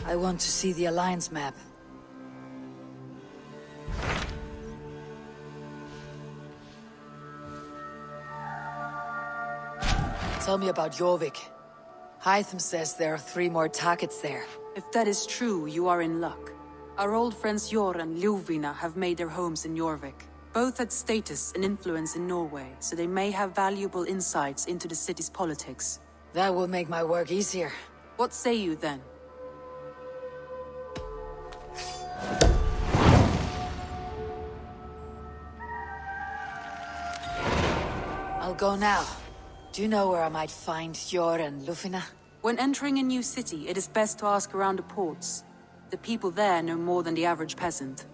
I want to see the Alliance map. Tell me about Jorvik. Hytham says there are 3 more targets there. If that is true, you are in luck. Our old friends Jor and Ljuvina have made their homes in Jorvik. Both had status and influence in Norway, so they may have valuable insights into the city's politics. That will make my work easier. What say you then? I'll go now. Do you know where I might find Jor and Ljuvina? When entering a new city, it is best to ask around the ports. The people there know more than the average peasant.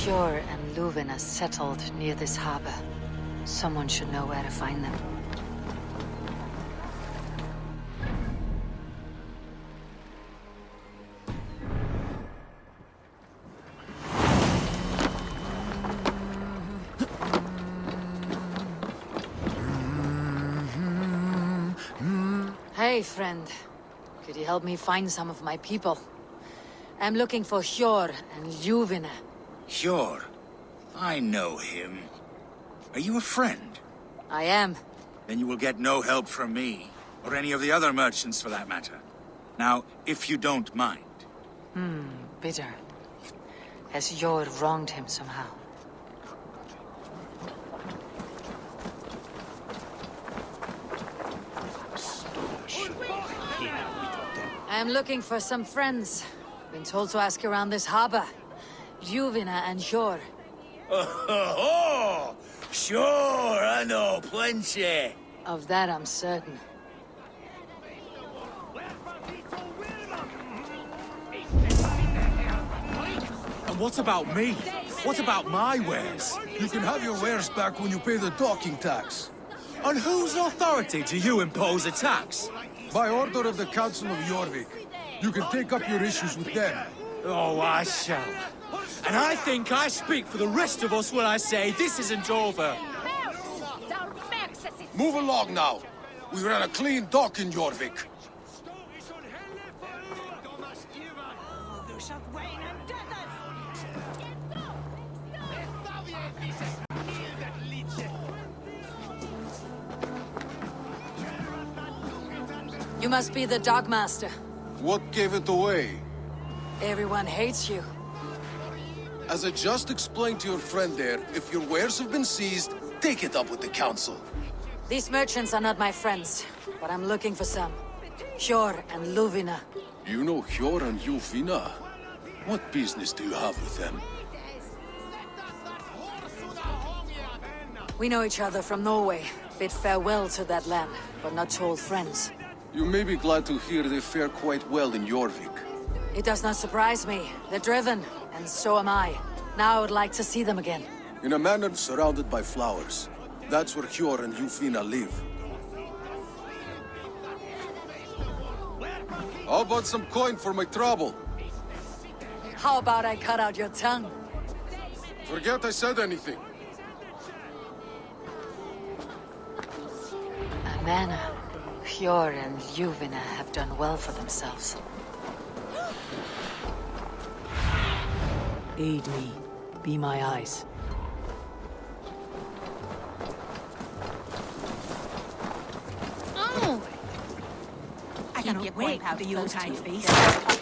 Jor and Ljuvina settled near this harbor. Someone should know where to find them. Hey, friend. Could you help me find some of my people? I'm looking for Jor and Ljuvina. Sure. I know him. Are you a friend? I am. Then you will get no help from me, or any of the other merchants for that matter. Now, if you don't mind. Bitter. Has Jor wronged him somehow? I'm looking for some friends. Been told to ask around this harbor. Ljuvina and Jor. Oh, sure, I know plenty. Of that I'm certain. And what about me? What about my wares? You can have your wares back when you pay the docking tax. On whose authority do you impose a tax? By order of the Council of Jorvik. You can take up your issues with them. Oh, I shall. And I think I speak for the rest of us when I say this isn't over. Move along now. We ran a clean dock in Jorvik. You must be the Dogmaster. What gave it away? Everyone hates you. As I just explained to your friend there, if your wares have been seized, take it up with the Council. These merchants are not my friends, but I'm looking for some. Jor and Ljuvina. You know Jor and Ljuvina? What business do you have with them? We know each other from Norway. Bid farewell to that land, but not old friends. You may be glad to hear they fare quite well in Jorvik. It does not surprise me. They're driven, and so am I. Now I would like to see them again. In a manor surrounded by flowers. That's where Jor and Ljuvina live. How about some coin for my trouble? How about I cut out your tongue? Forget I said anything. A manor. Jor and Ljuvina have done well for themselves. Aid me. Be my eyes. cannot wait for the Yuletide feast.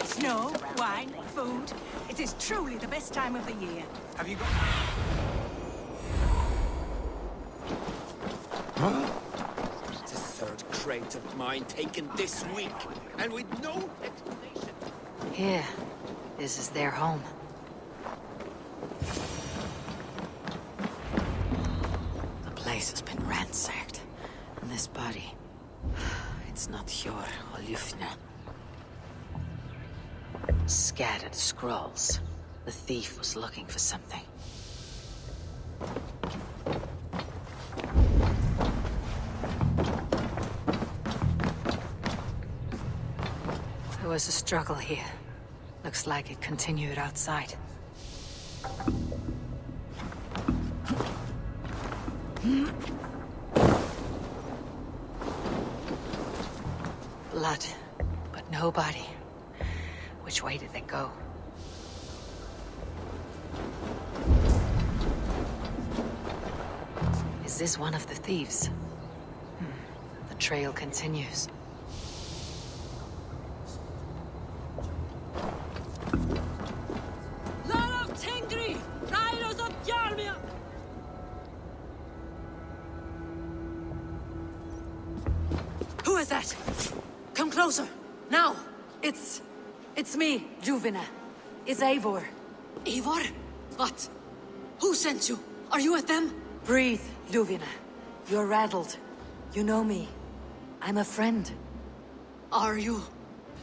Snow, wine, food. It is truly the best time of the year. Have you got... It's the third crate of mine taken this week, and with no explanation. Here. This is their home. The place has been ransacked. And this body... It's not Hjor or Ljufna. Scattered scrolls. The thief was looking for something. There was a struggle here. Looks like it continued outside. Blood, but no body. Which way did they go? Is this one of the thieves? The trail continues. Who is that? Come closer, now! It's me, Ljuvina. It's Eivor. Eivor? What? Who sent you? Are you with them? Breathe, Ljuvina. You're rattled. You know me. I'm a friend. Are you?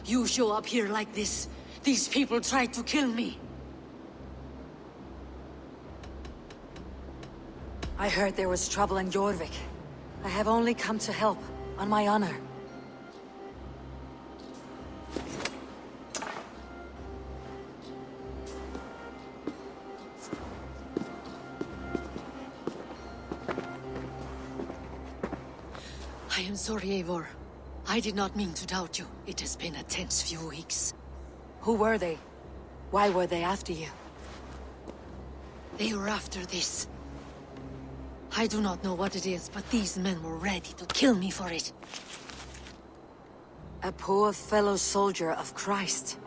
You show up here like this. These people tried to kill me. I heard there was trouble in Jorvik. I have only come to help, on my honor. I am sorry, Eivor. I did not mean to doubt you. It has been a tense few weeks. Who were they? Why were they after you? They were after this. I do not know what it is, but these men were ready to kill me for it. A poor fellow soldier of Christ.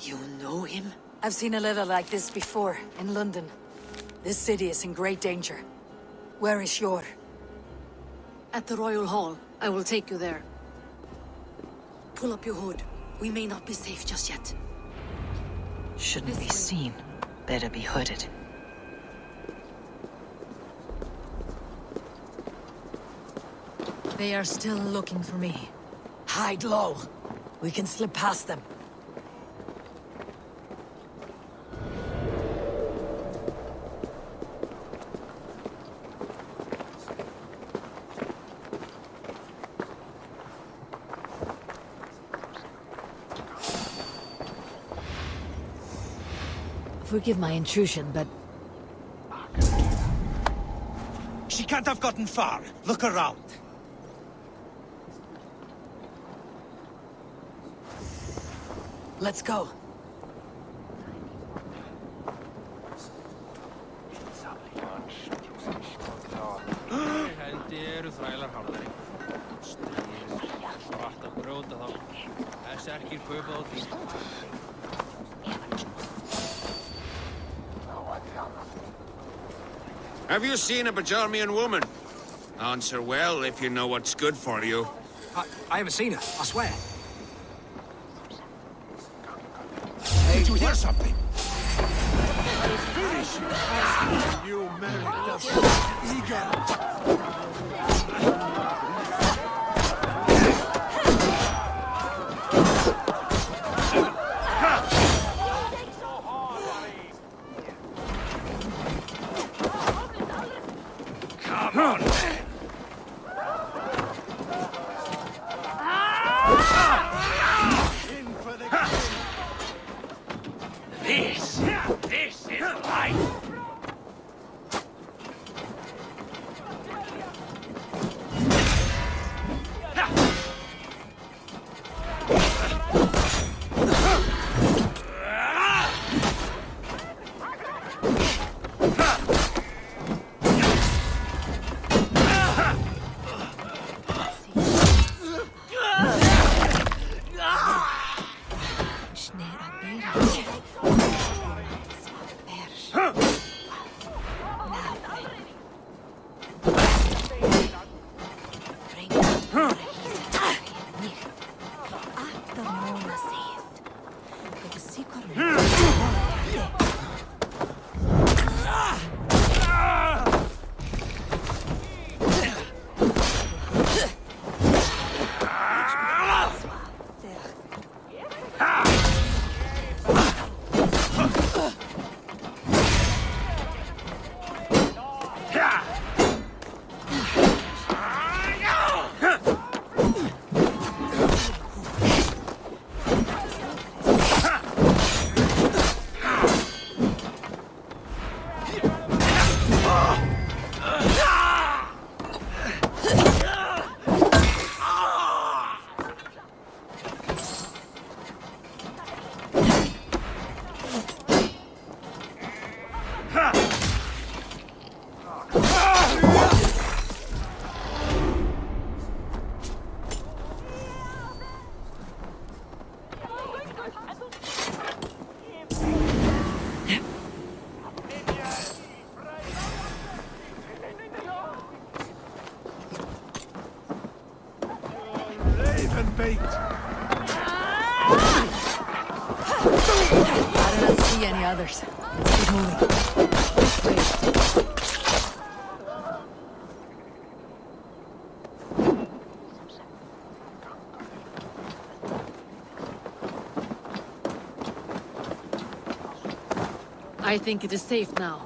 You know him? I've seen a letter like this before, in London. This city is in great danger. Where is Hjor? At the Royal Hall. I will take you there. Pull up your hood. We may not be safe just yet. Shouldn't be seen. Better be hooded. They are still looking for me. Hide low. We can slip past them. Forgive my intrusion, but... She can't have gotten far. Look around. Let's go. Have you seen a Bajarmian woman? Answer well if you know what's good for you. I haven't seen her, I swear. Did you hear something? You married Come on, man. This is life. rotten bait! I do not see any others. Let's keep moving. This way. I think it is safe now.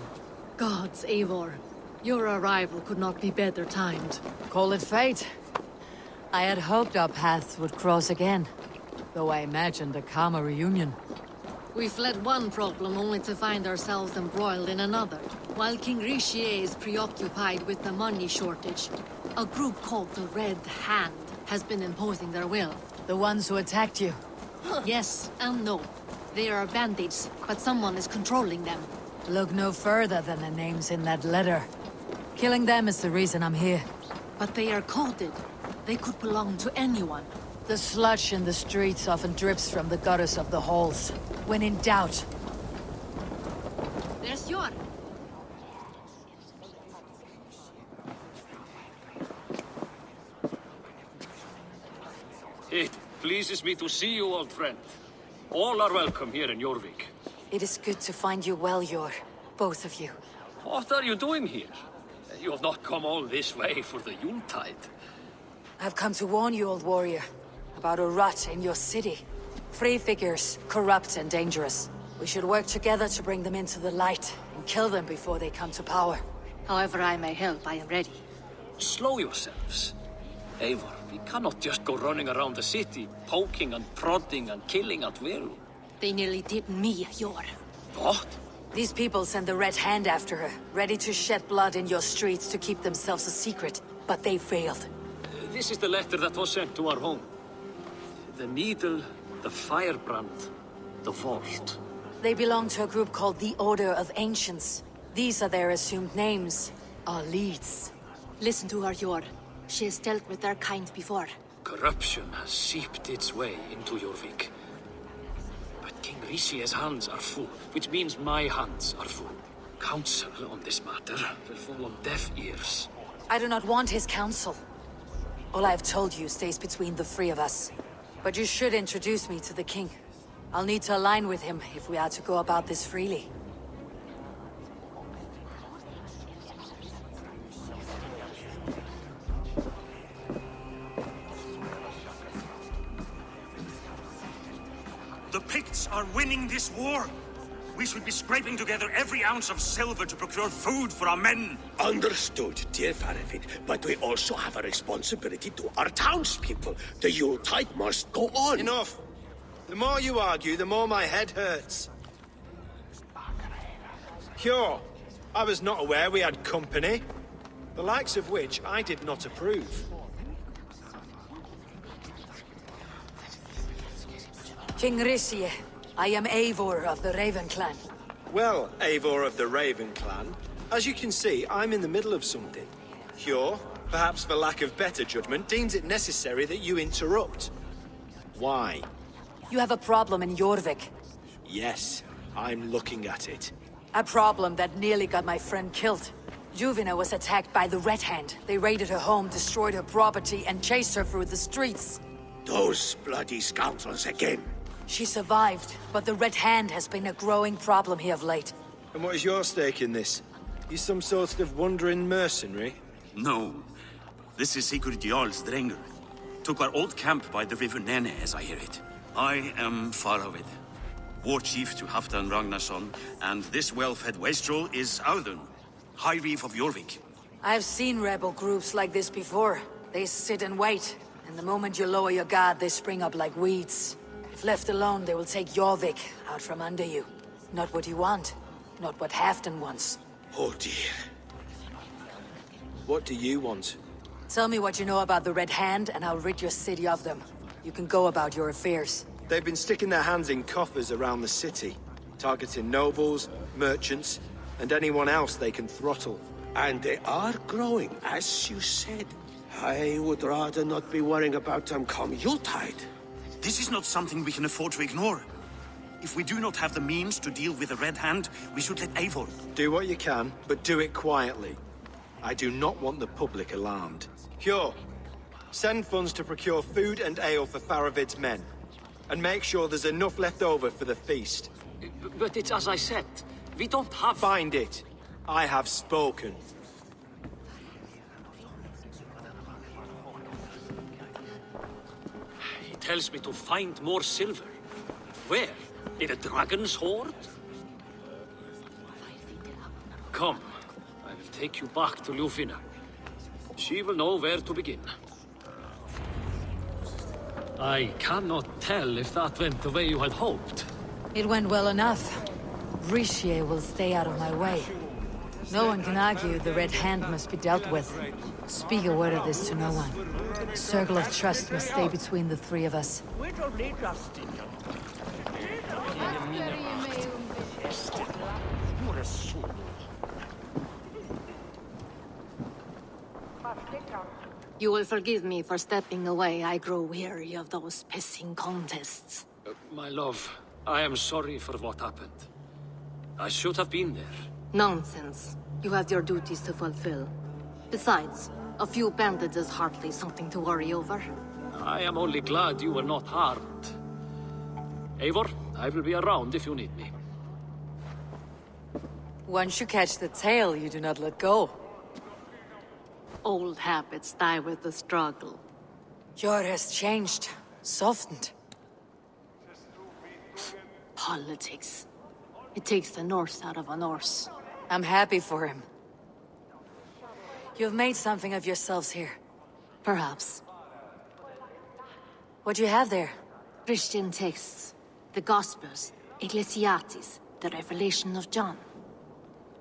Gods, Eivor. Your arrival could not be better timed. Call it fate. I had hoped our paths would cross again, though I imagined a calmer reunion. We fled one problem only to find ourselves embroiled in another. While King Richier is preoccupied with the money shortage, a group called the Red Hand has been imposing their will. The ones who attacked you. Yes and no. They are bandits, but someone is controlling them. Look no further than the names in that letter. Killing them is the reason I'm here. But they are coded. They could belong to anyone. The sludge in the streets often drips from the gutters of the halls. When in doubt. There's Jorvik. It pleases me to see you, old friend. All are welcome here in Jorvik. It is good to find you well, Yor. Both of you. What are you doing here? You have not come all this way for the Yuletide. I've come to warn you, old warrior, about a rot in your city. Free figures, corrupt and dangerous. We should work together to bring them into the light and kill them before they come to power. However I may help, I am ready. Slow yourselves. Eivor, we cannot just go running around the city, poking and prodding and killing at will. They nearly did me, Yor. What? These people send the Red Hand after her, ready to shed blood in your streets to keep themselves a secret. But they failed. This is the letter that was sent to our home. The needle, the firebrand, the vault. They belong to a group called the Order of Ancients. These are their assumed names. Our leads. Listen to her, Yor. She has dealt with their kind before. Corruption has seeped its way into Jorvik. But King Richier's hands are full, which means my hands are full. Counsel on this matter will fall on deaf ears. I do not want his counsel. All I have told you stays between the three of us. But you should introduce me to the king. I'll need to align with him if we are to go about this freely. The Picts are winning this war. We should be scraping together every ounce of silver to procure food for our men. Understood, dear Farafit, but we also have a responsibility to our townspeople. The Yuletide must go on. Enough! The more you argue, the more my head hurts. Sure, I was not aware we had company, the likes of which I did not approve. King Richier, I am Eivor of the Raven Clan. Well, Eivor of the Raven Clan, as you can see, I'm in the middle of something. Hjor, perhaps for lack of better judgment, deems it necessary that you interrupt. Why? You have a problem in Jorvik. Yes, I'm looking at it. A problem that nearly got my friend killed. Juvina was attacked by the Red Hand. They raided her home, destroyed her property, and chased her through the streets. Those bloody scoundrels again. She survived, but the Red Hand has been a growing problem here of late. And what is your stake in this? You some sort of wandering mercenary? No. This is Sigurd Jarl's Drenger. Took our old camp by the river Nene, as I hear it. I am Faravid, war chief to Halfdan Ragnarsson, and this well-fed wastrel is Audun, High Reeve of Jorvik. I've seen rebel groups like this before. They sit and wait, and the moment you lower your guard, they spring up like weeds. If left alone, they will take Jorvik out from under you. Not what you want, not what Halfdan wants. Oh dear. What do you want? Tell me what you know about the Red Hand, and I'll rid your city of them. You can go about your affairs. They've been sticking their hands in coffers around the city, targeting nobles, merchants, and anyone else they can throttle. And they are growing, as you said. I would rather not be worrying about them come Yuletide. This is not something we can afford to ignore. If we do not have the means to deal with the Red Hand, we should let Eivor. Do what you can, but do it quietly. I do not want the public alarmed. Hjor, Send funds to procure food and ale for Faravid's men. And make sure there's enough left over for the feast. But it's as I said. We don't have... Find it. I have spoken. He tells me to find more silver. Where? In a dragon's hoard? Come. I will take you back to Ljufina. She will know where to begin. I cannot tell if that went the way you had hoped. It went well enough. Richier will stay out of my way. No one can argue the Red Hand must be dealt with. Speak a word of this to no one. Circle of trust must stay between the three of us. You will forgive me for stepping away. I grow weary of those pissing contests. My love, I am sorry for what happened. I should have been there. Nonsense. You have your duties to fulfill. Besides, a few bandits is hardly something to worry over. I am only glad you were not harmed. Eivor, I will be around if you need me. Once you catch the tail, you do not let go. Old habits die with the struggle. Jor has changed, softened. Politics. It takes the Norse out of a Norse. I'm happy for him. You've made something of yourselves here. Perhaps. What do you have there? Christian texts. The Gospels. Ecclesiastes. The Revelation of John.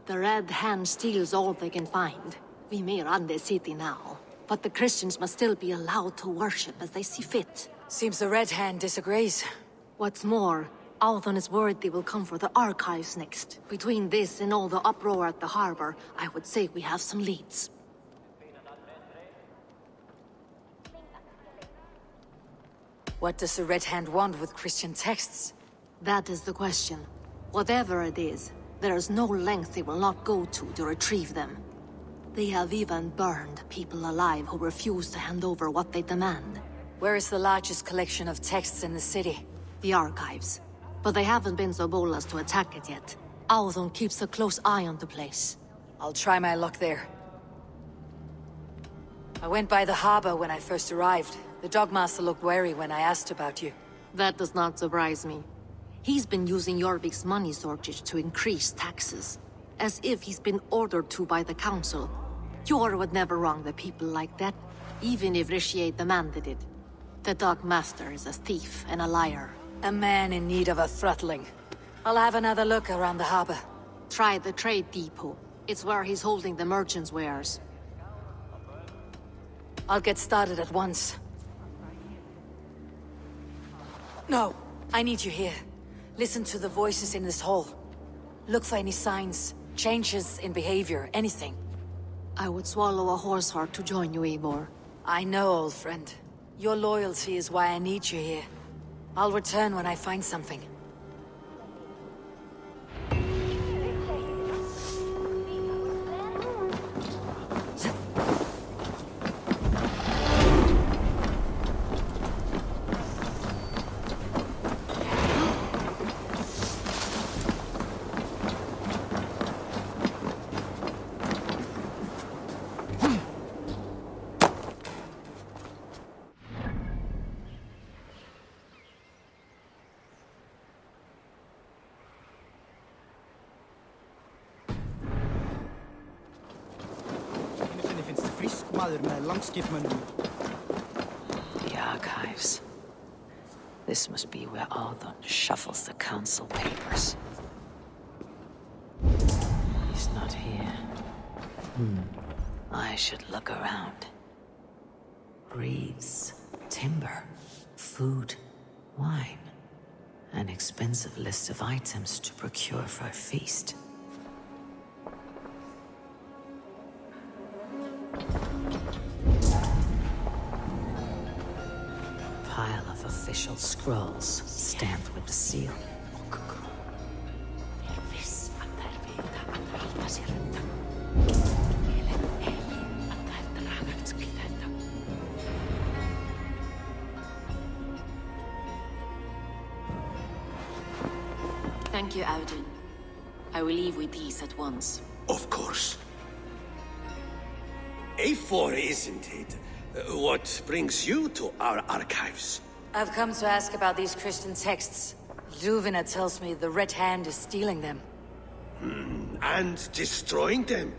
The Red Hand steals all they can find. We may run the city now, but the Christians must still be allowed to worship as they see fit. Seems the Red Hand disagrees. What's more, Althon is worried they will come for the archives next. Between this and all the uproar at the harbor, I would say we have some leads. What does the Red Hand want with Christian texts? That is the question. Whatever it is, there is no length they will not go to retrieve them. They have even burned people alive who refuse to hand over what they demand. Where is the largest collection of texts in the city? The archives. But they haven't been so bold as to attack it yet. Althon keeps a close eye on the place. I'll try my luck there. I went by the harbor when I first arrived. The Dogmaster looked wary when I asked about you. That does not surprise me. He's been using Jorvik's money shortage to increase taxes. As if he's been ordered to by the council. Jor would never wrong the people like that, even if Richier demanded it. The Dogmaster is a thief and a liar. A man in need of a throttling. I'll have another look around the harbor. Try the trade depot. It's where he's holding the merchants' wares. I'll get started at once. No, I need you here. Listen to the voices in this hall. Look for any signs, changes in behavior, anything. I would swallow a horse heart to join you, Eivor. I know, old friend. Your loyalty is why I need you here. I'll return when I find something. The archives. This must be where Althon shuffles the council papers. He's not here. I should look around. Reeds, timber, food, wine. An expensive list of items to procure for a feast. Pile of official scrolls stamped with the seal. Thank you, Audun. I will leave with these at once. Of course. A4, isn't it? What brings you to our archives? I've come to ask about these Christian texts. Ljuvina tells me the Red Hand is stealing them. And destroying them.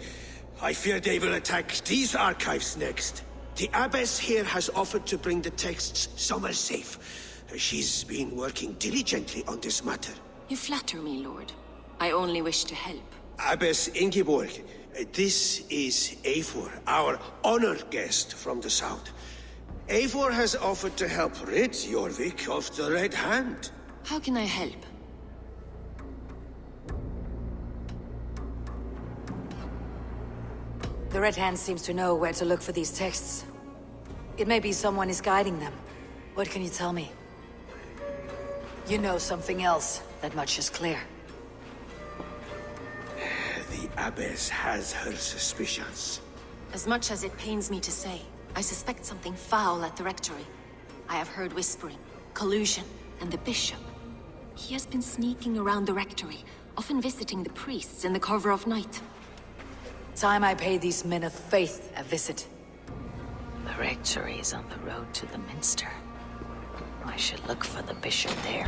I fear they will attack these archives next. The Abbess here has offered to bring the texts somewhere safe. She's been working diligently on this matter. You flatter me, Lord. I only wish to help. Abbess Ingeborg, this is Eivor, our honored guest from the south. Eivor has offered to help rid Jorvik of the Red Hand. How can I help? The Red Hand seems to know where to look for these texts. It may be someone is guiding them. What can you tell me? You know something else. That much is clear. The Abbess has her suspicions. As much as it pains me to say, I suspect something foul at the rectory. I have heard whispering, collusion, and the bishop. He has been sneaking around the rectory, often visiting the priests in the cover of night. Time I pay these men of faith a visit. The rectory is on the road to the minster. I should look for the bishop there.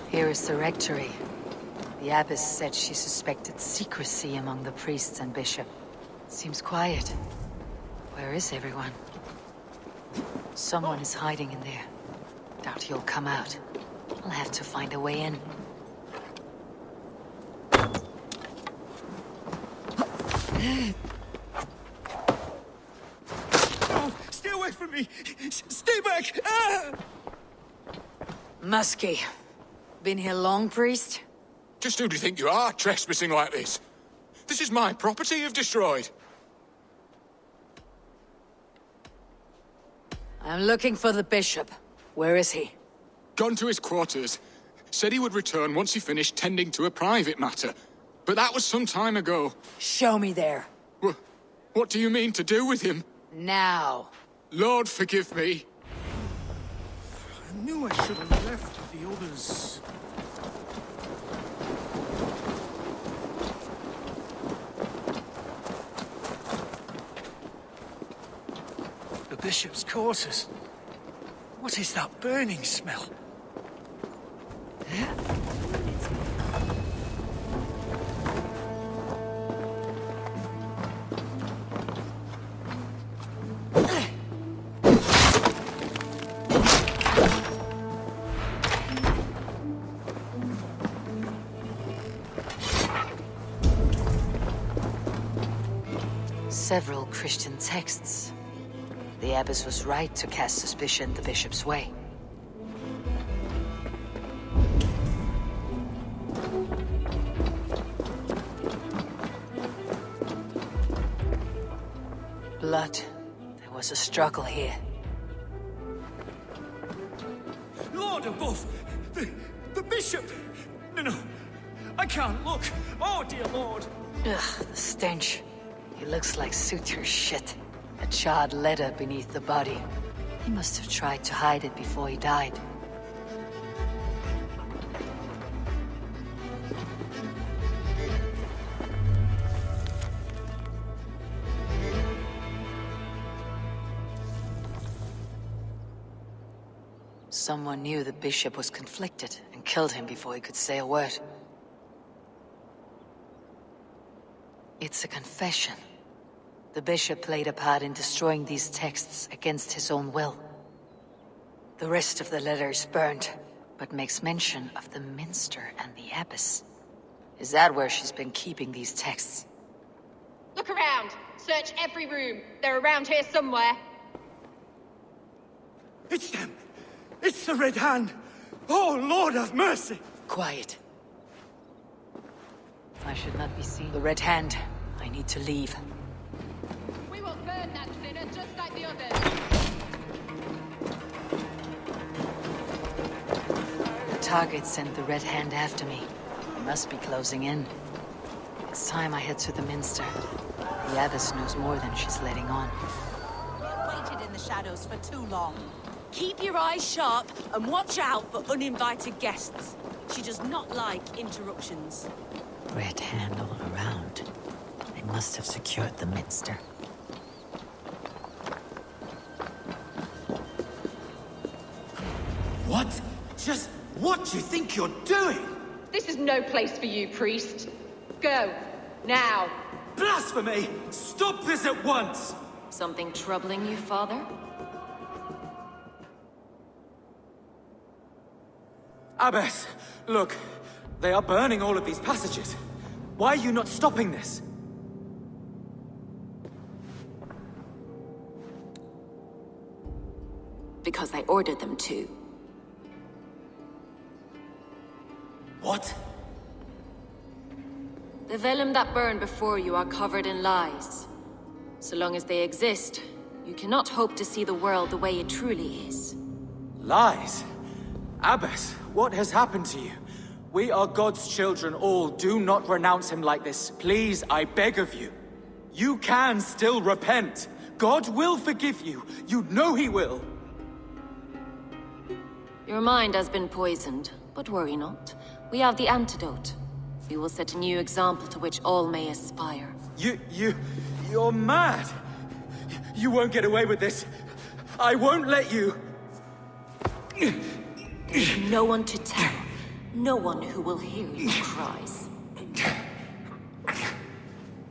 Here is the rectory. The abbess said she suspected secrecy among the priests and bishop. Seems quiet. Where is everyone? Someone is hiding in there. Doubt he'll come out. I'll have to find a way in. Oh, stay away from me! Stay back! Ah! Muskie. Been here long, priest? Just who do you think you are, trespassing like this? This is my property you've destroyed. I'm looking for the bishop. Where is he? Gone to his quarters. Said he would return once he finished tending to a private matter. But that was some time ago. Show me there. What do you mean to do with him? Now. Lord, forgive me. I knew I should have left the others. The bishop's quarters. What is that burning smell? Several Christian texts. The abbess was right to cast suspicion the bishop's way. Blood. There was a struggle here. Lord above! The bishop! No, I can't look! Oh, dear Lord! Ugh, the stench. He looks like suture shit. A charred leather beneath the body. He must have tried to hide it before he died. Someone knew the bishop was conflicted and killed him before he could say a word. It's a confession. The bishop played a part in destroying these texts against his own will. The rest of the letter is burned, but makes mention of the minster and the abbess. Is that where she's been keeping these texts? Look around! Search every room. They're around here somewhere. It's them! It's the Red Hand! Oh, Lord have mercy! Quiet. I should not be seen. The Red Hand. I need to leave. We will burn that sinner just like the others. The target sent the Red Hand after me. They must be closing in. It's time I head to the Minster. The Abbess knows more than she's letting on. You've waited in the shadows for too long. Keep your eyes sharp and watch out for uninvited guests. She does not like interruptions. Red Hand all around. They must have secured the Minster. What? Just what do you think you're doing? This is no place for you, priest. Go. Now. Blasphemy! Stop this at once! Something troubling you, Father? Abbess, look. They are burning all of these passages. Why are you not stopping this? Because I ordered them to. What? The vellum that burned before you are covered in lies. So long as they exist, you cannot hope to see the world the way it truly is. Lies? Abbess, what has happened to you? We are God's children all. Do not renounce him like this. Please, I beg of you. You can still repent. God will forgive you. You know he will. Your mind has been poisoned, but worry not. We have the antidote. We will set a new example to which all may aspire. You're mad. You won't get away with this. I won't let you. There's no one to tell. No one who will hear your cries.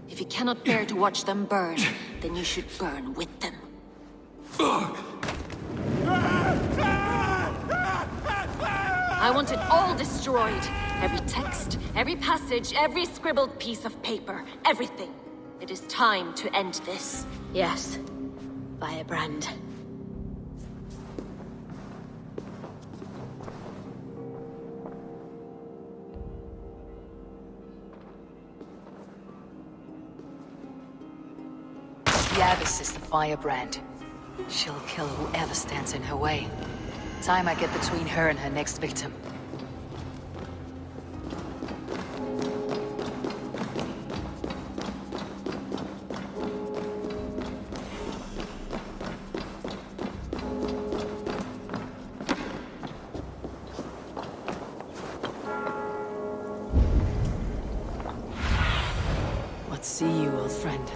If you cannot bear to watch them burn, then you should burn with them. I want it all destroyed. Every text, every passage, every scribbled piece of paper, everything. It is time to end this. Yes. Firebrand. The Abbess is the Firebrand. She'll kill whoever stands in her way. Time I get between her and her next victim. Let's see you, old friend.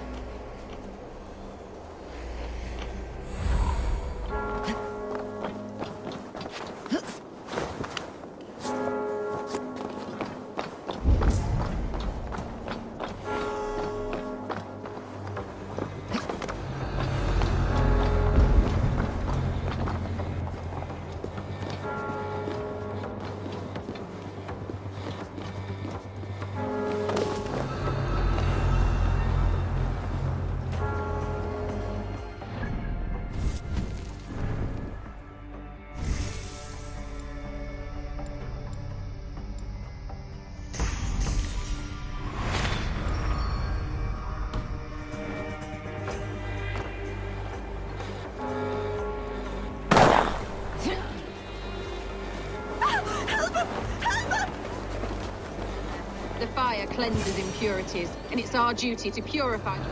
The fire cleanses impurities, and it's our duty to purify them.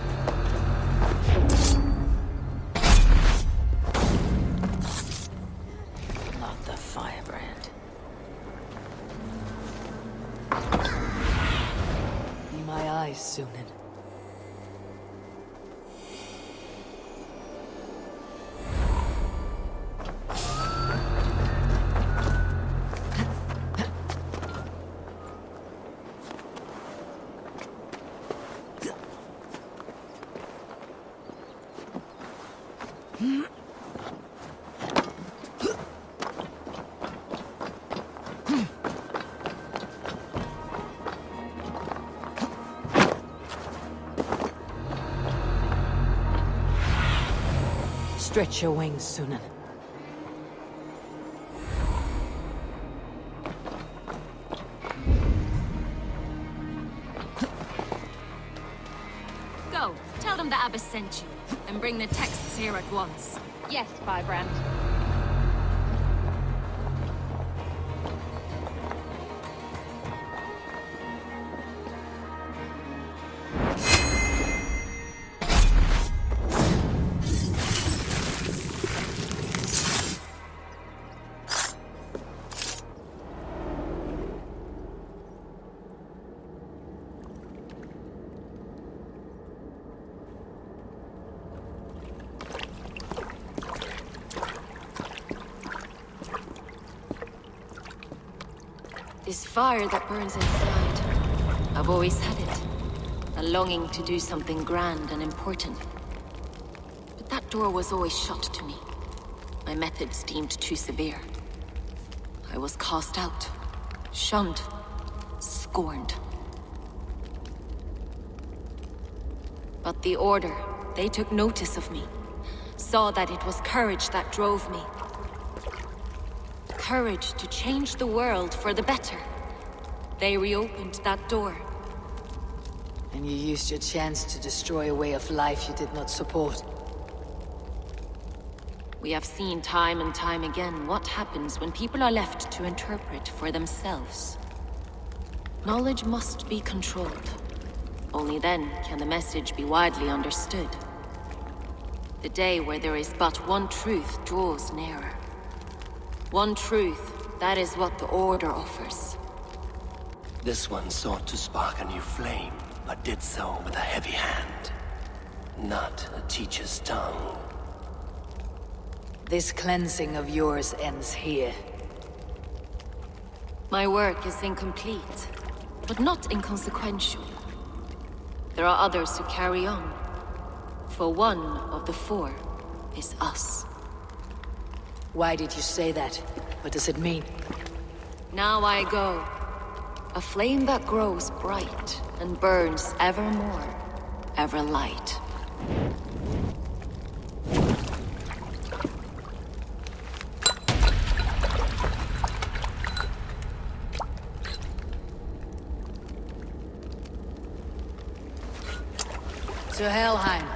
Stretch your wings, Sunan. Go. Tell them the Abbess sent you. And bring the texts here at once. Yes, Firebrand. This fire that burns inside, I've always had it. A longing to do something grand and important. But that door was always shut to me. My methods deemed too severe. I was cast out, shunned, scorned. But the Order, they took notice of me. Saw that it was courage that drove me. Courage to change the world for the better. They reopened that door. And you used your chance to destroy a way of life you did not support. We have seen time and time again what happens when people are left to interpret for themselves. Knowledge must be controlled. Only then can the message be widely understood. The day where there is but one truth draws nearer. One truth, that is what the Order offers. This one sought to spark a new flame, but did so with a heavy hand. Not a teacher's tongue. This cleansing of yours ends here. My work is incomplete, but not inconsequential. There are others who carry on. For one of the four is us. Why did you say that? What does it mean? Now I go. A flame that grows bright and burns ever more, ever light. To Helheim,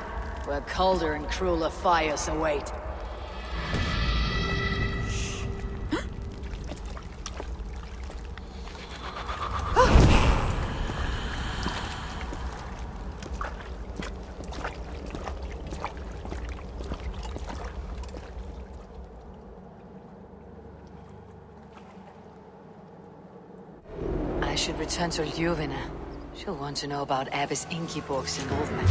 where colder and crueler fires await. I should return to Ljuvina. She'll want to know about Abbess Ingeborg's involvement.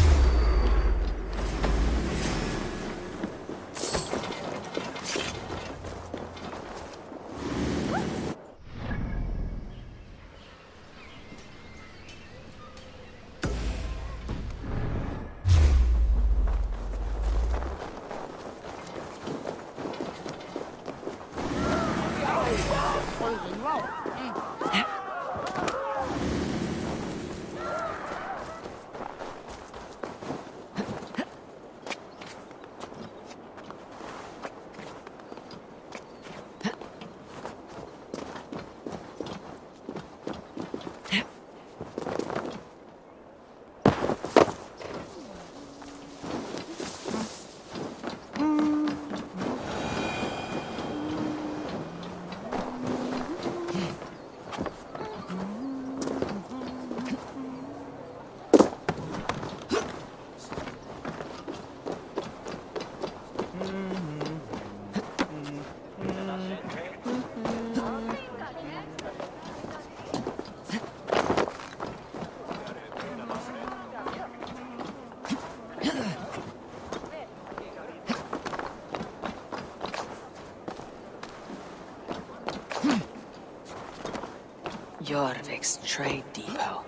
Jorvik's trade depot.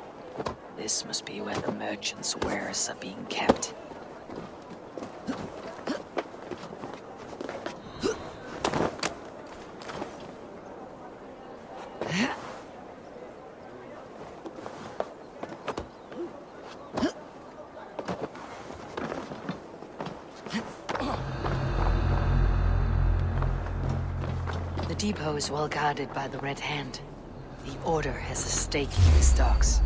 This must be where the merchants' wares are being kept. The depot is well guarded by the Red Hand. The Order has a stake in these docks.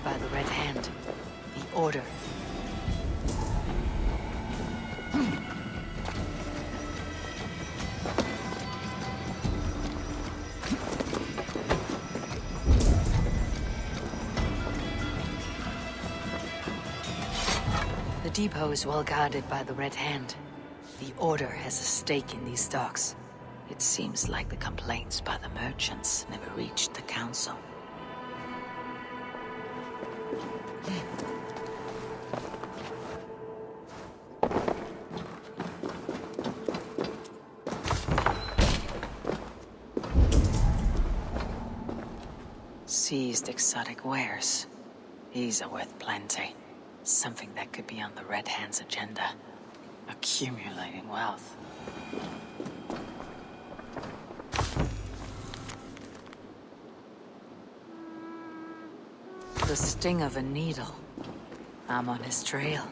By the Red Hand. The Order. The depot is well guarded by the Red Hand. The Order has a stake in these docks. It seems like the complaints by the merchants never reached the Council. Seized exotic wares. These are worth plenty. Something that could be on the Red Hand's agenda. Accumulating wealth. The sting of a needle. I'm on his trail.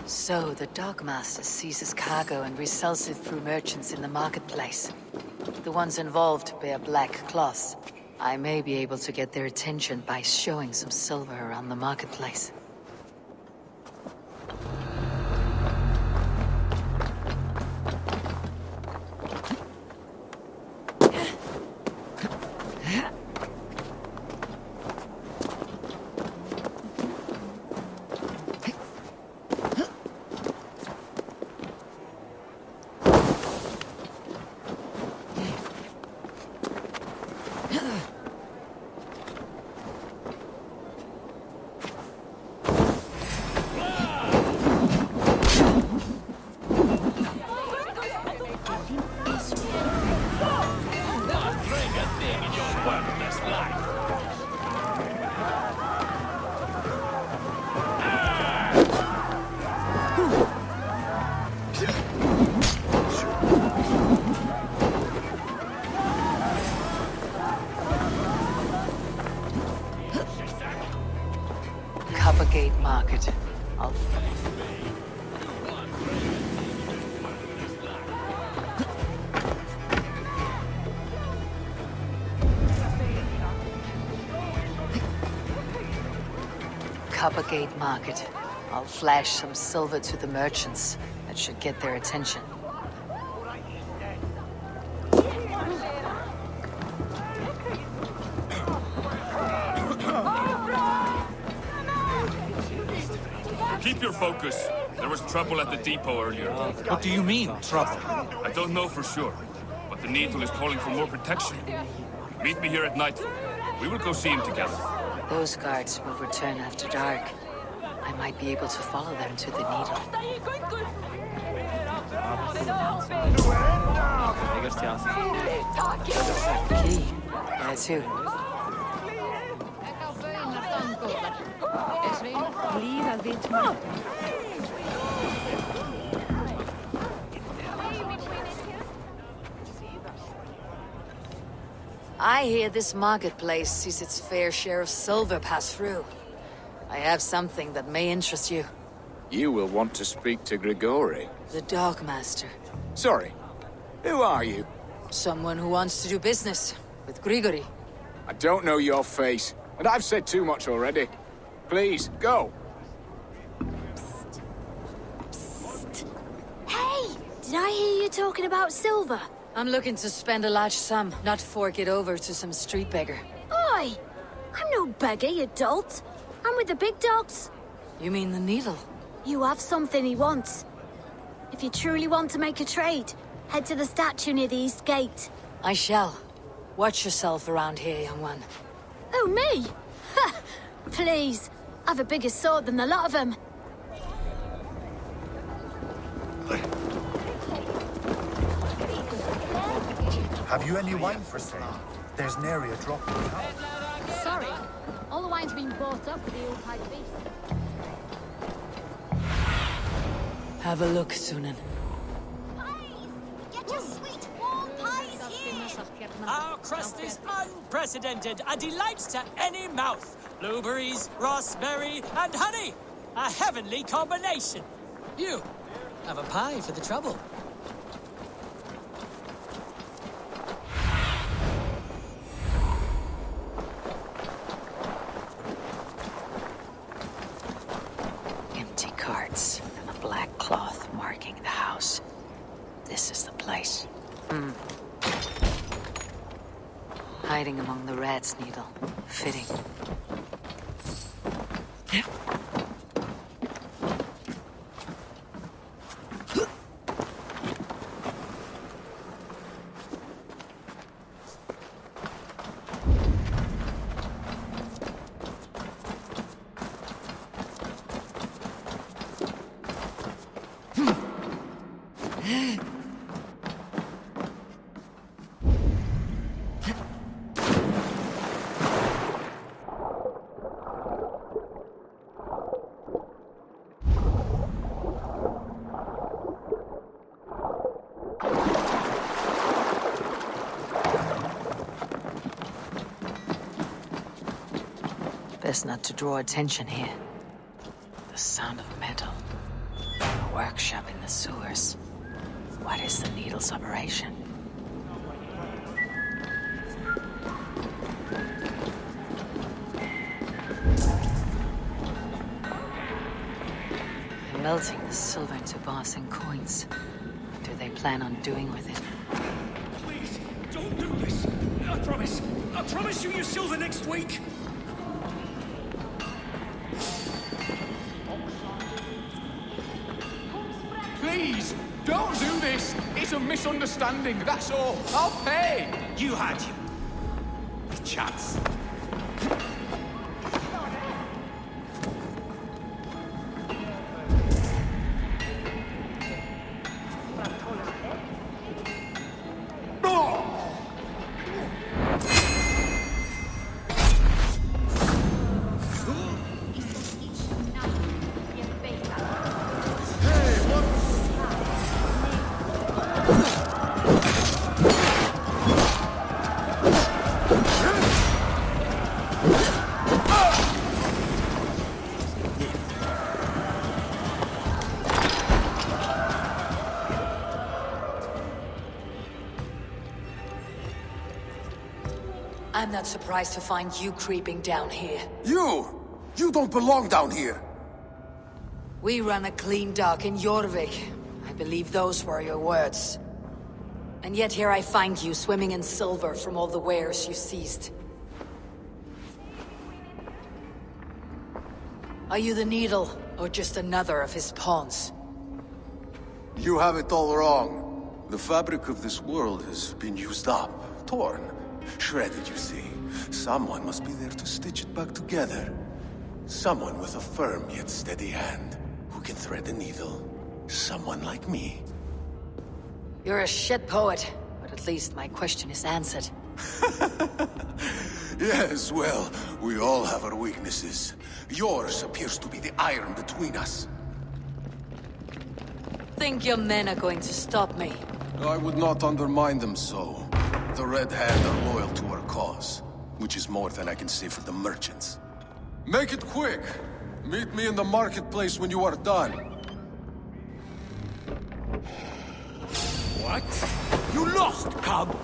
So, the Dockmaster seizes cargo and resells it through merchants in the marketplace. The ones involved bear black cloths. I may be able to get their attention by showing some silver around the marketplace. Market. Coppergate Market. I'll flash some silver to the merchants. That should get their attention. Keep your focus. There was trouble at the depot earlier. What do you mean, trouble? I don't know for sure, but the Needle is calling for more protection. Meet me here at nightfall. We will go see him together. Those guards will return after dark. I might be able to follow them to the Needle. Key. Där too. I hear this marketplace sees its fair share of silver pass through. I have something that may interest you. You will want to speak to Grigori. The Dogmaster. Sorry, who are you? Someone who wants to do business with Grigori. I don't know your face, and I've said too much already. Please, go. Hey! Did I hear you talking about silver? I'm looking to spend a large sum, not fork it over to some street beggar. Oi! I'm no beggar, you dolt. I'm with the big dogs. You mean the Needle? You have something he wants. If you truly want to make a trade, head to the statue near the East Gate. I shall. Watch yourself around here, young one. Oh, me? Ha! Please. I've a bigger sword than the lot of them. Have you any wine for sale? There's nary a drop in town. Sorry. All the wine's been bought up with the old high beast. Have a look, Sunan. Get your sweet warm pies here! Our crust is unprecedented, a delight to any mouth. Blueberries, raspberry, and honey. A heavenly combination. You have a pie for the trouble. Empty carts and a black cloth marking the house. This is the place. Hiding among the rat's needle. Fitting. Best not to draw attention here. The sound of metal. A workshop in the sewers. What is the Needle's operation? They're melting the silver into bars and coins. What do they plan on doing with it? Please, don't do this. I promise you your silver next week. Please, don't do this. It's a misunderstanding, that's all. I'll pay. You had your chance. I'm not surprised to find you creeping down here. You! You don't belong down here! We run a clean dock in Jorvik. I believe those were your words. And yet here I find you swimming in silver from all the wares you seized. Are you the Needle, or just another of his pawns? You have it all wrong. The fabric of this world has been used up, torn, shredded, you see. Someone must be there to stitch it back together. Someone with a firm yet steady hand, who can thread the needle. Someone like me. You're a shit poet, but at least my question is answered. Yes, well, we all have our weaknesses. Yours appears to be the iron between us. Think your men are going to stop me? I would not undermine them so. The Red Hand are loyal to our cause, which is more than I can say for the merchants. Make it quick! Meet me in the marketplace when you are done. What? You lost, cub!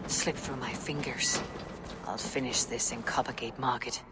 Slipped through my fingers. I'll finish this in Coppergate Market.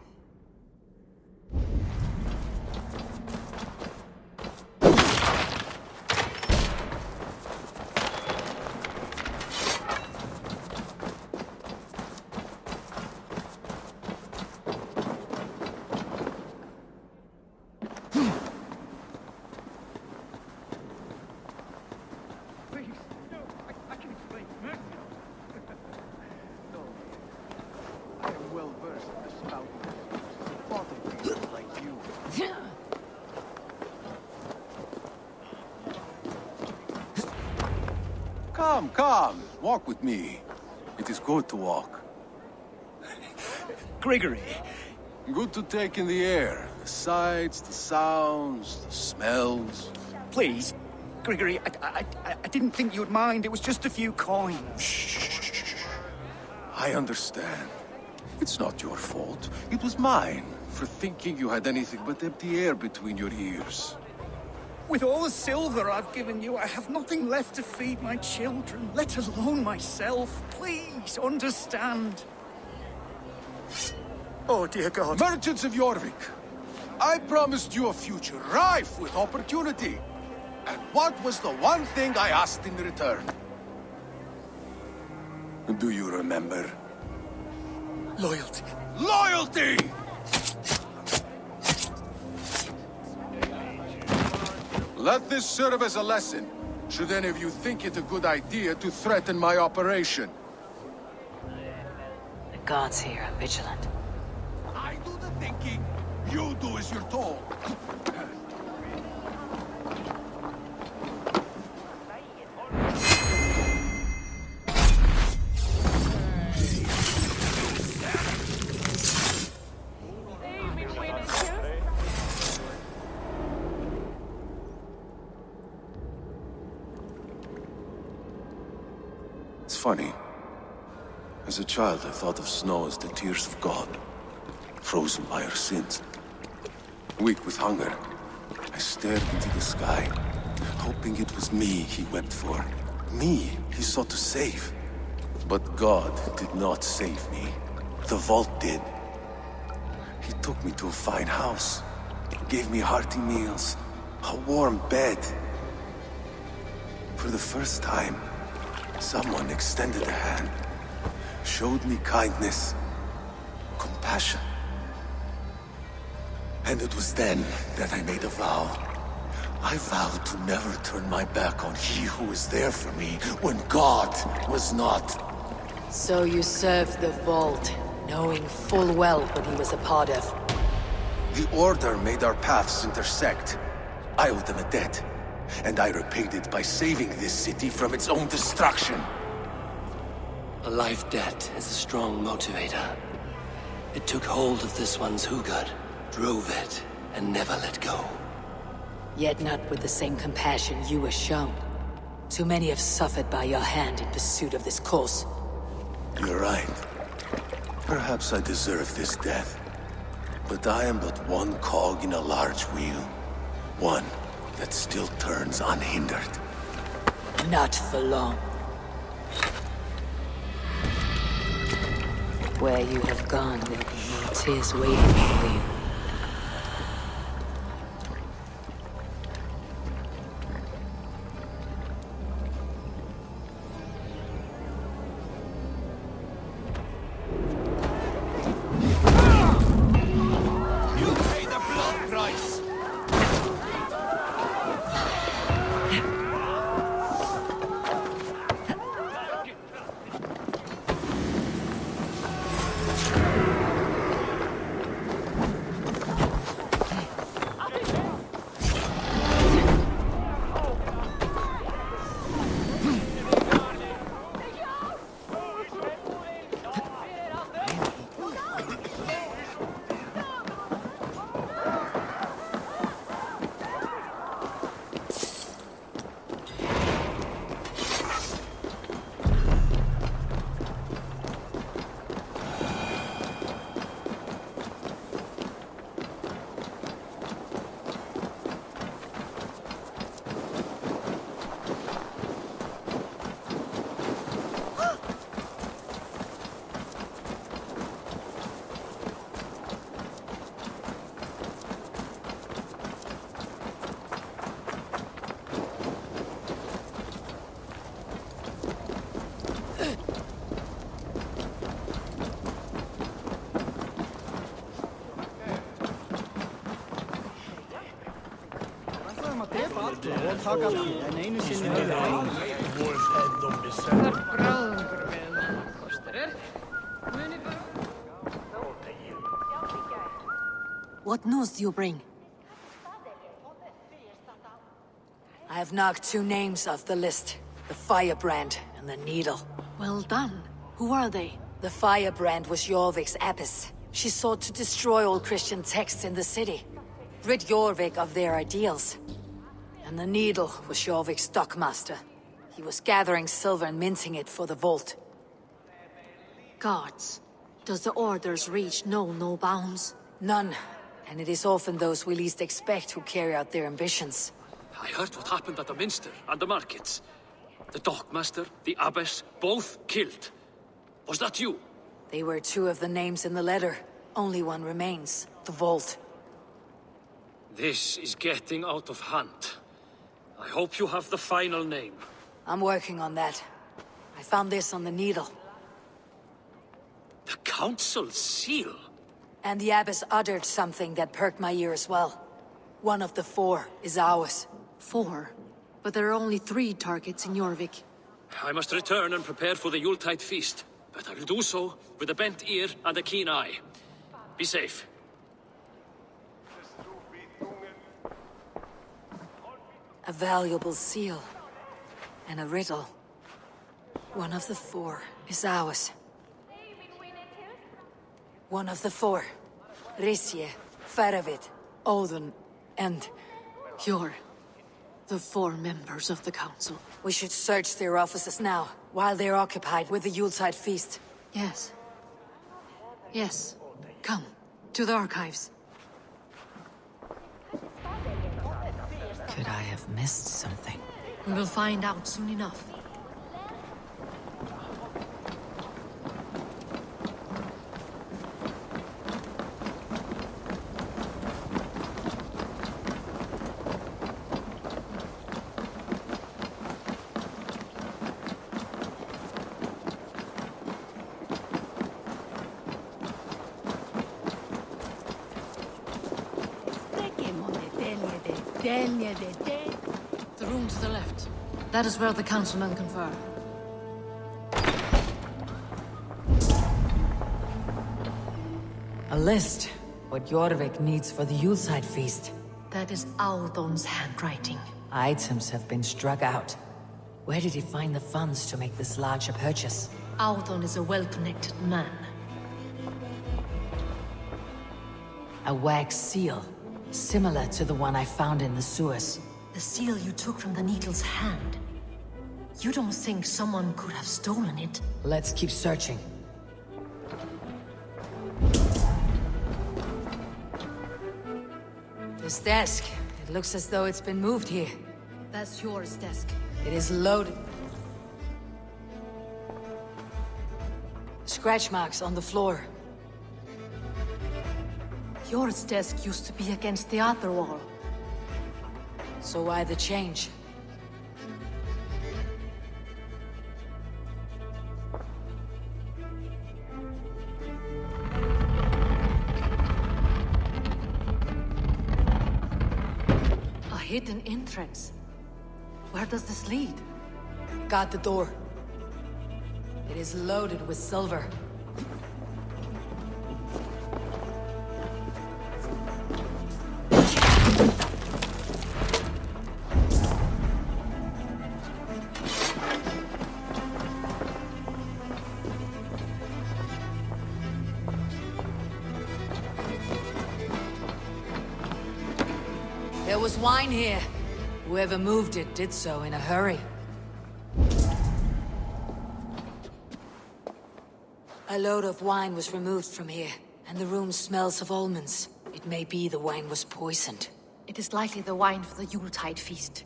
Come, walk with me. It is good to walk. Gregory. Good to take in the air. The sights, the sounds, the smells. Please, Gregory, I didn't think you'd mind. It was just a few coins. Shh. I understand. It's not your fault. It was mine, for thinking you had anything but empty air between your ears. With all the silver I've given you, I have nothing left to feed my children, let alone myself. Please, understand. Oh, dear God. Merchants of Jorvik, I promised you a future rife with opportunity. And what was the one thing I asked in return? Do you remember? Loyalty. Loyalty! Let this serve as a lesson, should any of you think it a good idea to threaten my operation. The gods here are vigilant. I do the thinking, you do as you're told. It's funny. As a child, I thought of snow as the tears of God, frozen by our sins. Weak with hunger, I stared into the sky, hoping it was me he wept for. Me he sought to save. But God did not save me. The vault did. He took me to a fine house, gave me hearty meals, a warm bed. For the first time, someone extended a hand, showed me kindness, compassion. And it was then that I made a vow. I vowed to never turn my back on he who was there for me when God was not. So you served the Vault, knowing full well what he was a part of. The Order made our paths intersect. I owed them a debt, and I repaid it by saving this city from its own destruction. A life debt is a strong motivator. It took hold of this one's Hugad, drove it, and never let go. Yet not with the same compassion you were shown. Too many have suffered by your hand in pursuit of this cause. You're right. Perhaps I deserve this death. But I am but one cog in a large wheel. One that still turns unhindered. Not for long. Where you have gone, there'll be no tears waiting for you. What news do you bring? I have knocked 2 names off the list. The Firebrand and the Needle. Well done. Who are they? The Firebrand was Jorvik's abbess. She sought to destroy all Christian texts in the city. Rid Jorvik of their ideals. And the Needle was Jorvik's stockmaster. He was gathering silver and minting it for the vault. Guards. Does the orders reach no bounds? None. And it is often those we least expect who carry out their ambitions. I heard what happened at the Minster and the markets. The dockmaster, the abbess, both killed. Was that you? They were 2 of the names in the letter. Only one remains. The vault. This is getting out of hand. I hope you have the final name. I'm working on that. I found this on the Needle. The Council's seal? And the abbess uttered something that perked my ear as well. One of the 4 is ours. 4? But there are only 3 targets in Jorvik. I must return and prepare for the Yuletide feast. But I will do so with a bent ear and a keen eye. Be safe. A valuable seal. And a riddle. One of the 4 is ours. One of the 4. Risje, Faravid, Odin, and... You're the 4 members of the Council. We should search their offices now, while they're occupied with the Yuletide feast. Yes. Yes. Come, to the archives. Could I have missed something? We will find out soon enough. The room to the left. That is where the councilmen confer. A list. What Jorvik needs for the Yuletide feast. That is Audon's handwriting. Items have been struck out. Where did he find the funds to make this larger purchase? Audon is a well-connected man. A wax seal. Similar to the one I found in the sewers. The seal you took from the Needle's hand. You don't think someone could have stolen it? Let's keep searching. This desk, it looks as though it's been moved here. That's yours desk. It is loaded. Scratch marks on the floor. Yours desk used to be against the other wall. So why the change? A hidden entrance. Where does this lead? Guard the door. It is loaded with silver. There was wine here. Whoever moved it did so in a hurry. A load of wine was removed from here, and the room smells of almonds. It may be the wine was poisoned. It is likely the wine for the Yuletide feast.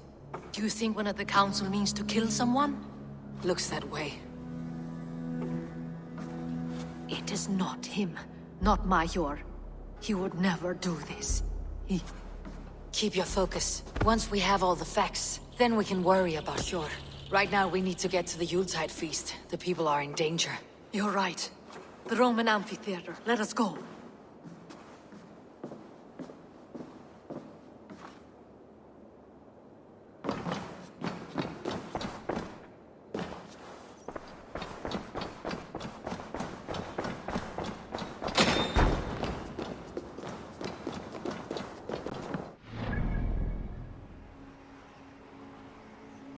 Do you think one of the council means to kill someone? Looks that way. It is not him, not Major. He would never do this. Keep your focus. Once we have all the facts, then we can worry about Hjor. Right now we need to get to the Yuletide feast. The people are in danger. You're right. The Roman amphitheater. Let us go.